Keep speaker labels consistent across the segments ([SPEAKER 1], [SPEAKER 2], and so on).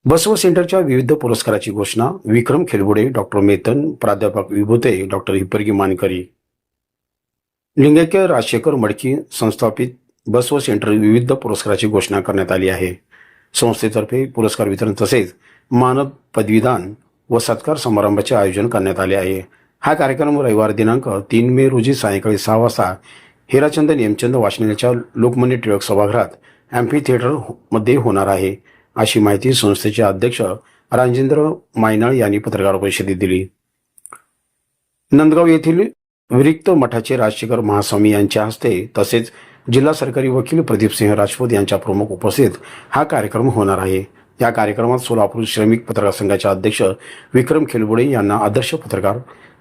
[SPEAKER 1] बसव सेंटरच्या विविध पुरस्काराची घोषणा. विक्रम खेलबुडे, डॉक्टर मेतन, प्राध्यापक विभूते, डॉक्टर हिप्परगी मानकरी. लिंगैक्य राजशेखर मडकी संस्थापित बसव सेंटर विविध पुरस्काराची घोषणा करण्यात आली आहे. संस्थेतर्फे पुरस्कार वितरण तसेच मानद पदवीदान व सत्कार समारंभाचे आयोजन करण्यात आले आहे. हा कार्यक्रम रविवार दिनांक 3 मे रोजी सायंकाळी 6 वाजता हेराचंद नेमचंद वाचनालयाच्या लोकमान्य टिळक सभागृहात ॲम्फी थिएटरमध्ये होणार आहे, अशी माहिती संस्थेचे अध्यक्ष राजेंद्र मायनाळ यांनी पत्रकार परिषदेत दिली. नंदगाव येथील विरिक्त मठाचे राजशेखर महास्वामी यांच्या हस्ते तसेच जिल्हा सरकारी वकील प्रदीपसिंह राजपूत यांच्या प्रमुख उपस्थित हा कार्यक्रम होणार आहे. या कार्यक्रमात सोलापूर श्रमिक पत्रकार संघाचे अध्यक्ष विक्रम खेलबुडे यांना आदर्श पत्रकार,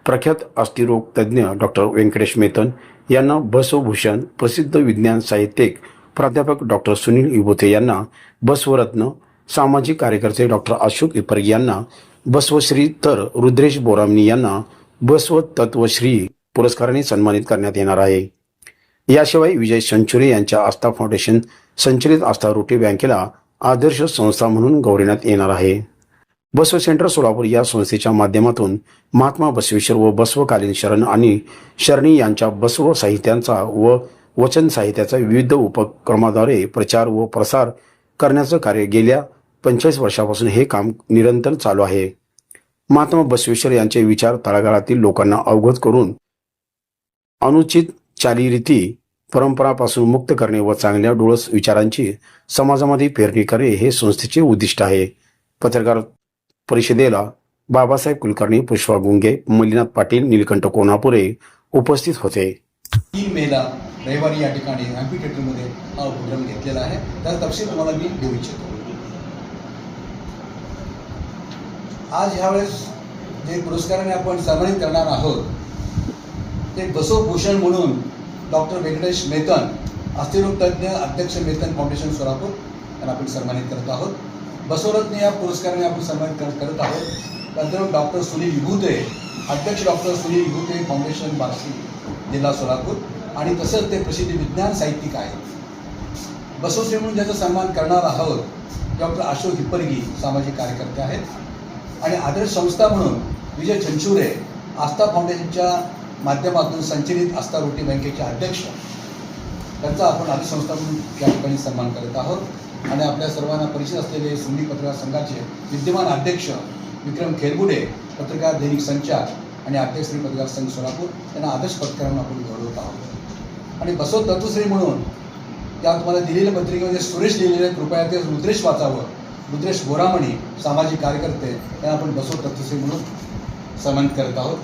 [SPEAKER 1] प्रख्यात अस्थिरोग तज्ज्ञ डॉक्टर व्यंकटेश मेतन यांना बसवभूषण, प्रसिद्ध विज्ञान साहित्यिक प्राध्यापक डॉक्टर सुनील विभूते यांना बसवरत्न, सामाजिक कार्यकर्ते डॉक्टर अशोक हिप्परगी यांना बसवश्री तर रुद्रेश बोरामणी यांना बसवतत्वश्री पुरस्काराने सन्मानित करण्यात येणार आहे. याशिवाय विजय संचुरे यांच्या आस्था फाउंडेशन संचलित आस्था रोटी बँकेला आदर्श संस्था म्हणून गौरविण्यात येणार आहे. बसव सेंटर सोलापूर या संस्थेच्या माध्यमातून महात्मा बसवेश्वर व बसवकालीन शरण आणि शरणी यांच्या बसव साहित्यांचा व वचन साहित्याचा विविध उपक्रमाद्वारे प्रचार व प्रसार करण्याचं कार्य गेल्या 45 वर्षापासून हे काम निरंतर चालू आहे. महात्मा बसवेश्वर यांचे विचार तळागाळातील लोकांना अवगत करून अनुचित चालीरीती परंपरापासून मुक्त करणे व चांगल्या डोळस विचारांची समाजामध्ये पेरणी करणे हे संस्थेचे उद्दिष्ट आहे. पत्रकार परिषदेला बाबासाहेब कुलकर्णी, पुष्पा गुंगे, मल्लीनाथ पाटील, नीलकंठ कोणापुरे उपस्थित होते.
[SPEAKER 2] 3 मेला रविवारी या ठिकाणी ॲम्फी थिएटरमध्ये हा उपक्रम घेतलेला आहे. त्याचा तपशील तुम्हाला मी देऊ इच्छितो. आज ह्यावेळेस जे पुरस्काराने आपण सन्मानित करणार आहोत ते बसवभूषण म्हणून डॉक्टर व्यंकटेश मेतन, अस्थिरोग तज्ज्ञ, अध्यक्ष मेतन फाउंडेशन सोलापूर यांना आपण सन्मानित करत आहोत. बसवरत्न या पुरस्काराने आपण सन्मानित करत आहोत. त्यानंतर डॉक्टर सुनील विभूते, अध्यक्ष डॉक्टर सुनील विभूते फाउंडेशन बार्शी जिल्हा सोलापूर, आणि तसंच ते प्रसिद्ध विज्ञान साहित्यिक आहेत. बसवश्री म्हणून ज्याचा सन्मान करणार आहोत डॉक्टर अशोक हिप्परगी सामाजिक कार्यकर्ते आहेत. आणि आदर्श संस्था म्हणून विजय संचुरे आस्था फाउंडेशनच्या माध्यमातून संचलित आस्था रोटी बँकेचे अध्यक्ष, त्यांचा आपण आदर्श संस्था म्हणून या ठिकाणी सन्मान करत आहोत. आणि आपल्या सर्वांना परिचित असलेले सुन्नी पत्रकार संघाचे विद्यमान अध्यक्ष विक्रम खेलबुडे, पत्रकार दैनिक संचार आणि अध्यक्ष श्री पत्रकार संघ सोलापूर यांना आदर्श पत्करून आपण गौरवत आहोत. आणि बसव तत्वश्री म्हणून या तुम्हाला दिलेल्या पत्रिकेमध्ये सुरेश लिहिलेले, कृपया ते रुद्रेश वाचावं, रुद्रेश बोरामणी सामाजिक कार्यकर्ते यांना आपण बसव तत्वश्री म्हणून सन्मानित करत आहोत.